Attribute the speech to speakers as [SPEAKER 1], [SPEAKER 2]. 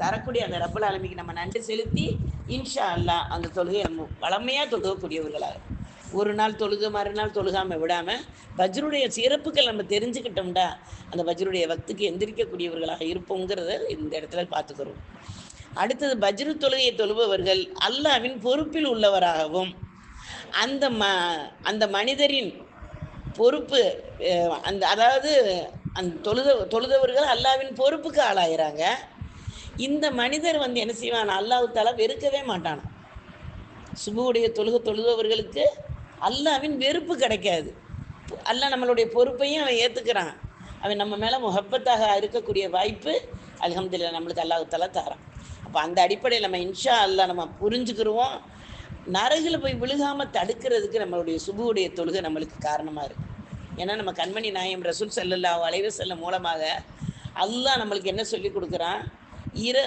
[SPEAKER 1] தரக்கூடிய அந்த ரப்பல் ஆலமீனுக்கு நம்ம நன்றி செலுத்தி இன்ஷா அல்லாஹ் அந்த தொழுகை நம்ம வளமையாக தொழுகக்கூடியவர்களாக, ஒரு நாள் தொழுக மறுநாள் தொழுகாமல் விடாமல் பஜ்ருடைய சிறப்புகள் நம்ம தெரிஞ்சுக்கிட்டோம்டா அந்த பஜ்ருடைய வக்துக்கு எந்திரிக்கக்கூடியவர்களாக இருப்போங்கிறத இந்த இடத்துல பார்த்துக்கிறோம். அடுத்தது, பஜ்ரு தொழுகையை தொழுபவர்கள் அல்லாஹ்வின் பொறுப்பில் உள்ளவராகவும், அந்த மனிதரின் பொறுப்பு அதாவது அந்த தொழுதவர்கள் அல்லாஹ்வின் பொறுப்புக்கு ஆளாகிறாங்க. இந்த மனிதர் என்ன செய்வான், அல்லாஹ் தஆலா வெறுக்கவே மாட்டான். சுபுடைய தொழுபவர்களுக்கு அல்லாஹ்வின் வெறுப்பு கிடைக்காது. அல்லாஹ் நம்மளுடைய பொறுப்பையும் அவன் ஏற்றுக்கிறான். அவன் நம்ம மேலே முஹப்பத்தாக இருக்கக்கூடிய வாய்ப்பு அல்ஹம்துலில்லாஹ் நம்மளுக்கு அல்லாஹ் தஆலா தரான். அப்போ அந்த அடிப்படையில் நம்ம இன்ஷா அல்லாஹ் நம்ம புரிஞ்சுக்கிடுவோம். நரகில் போய் விழுகாமல் தடுக்கிறதுக்கு நம்மளுடைய சுபுடைய தொழுகை நம்மளுக்கு காரணமாக இருக்குது. ஏன்னா நம்ம கண்மணி நாயகம் ரசூல் ஸல்லல்லாஹு அலைஹி வஸல்லம் மூலமாக அல்லாஹ் நம்மளுக்கு என்ன சொல்லி கொடுக்குறான்,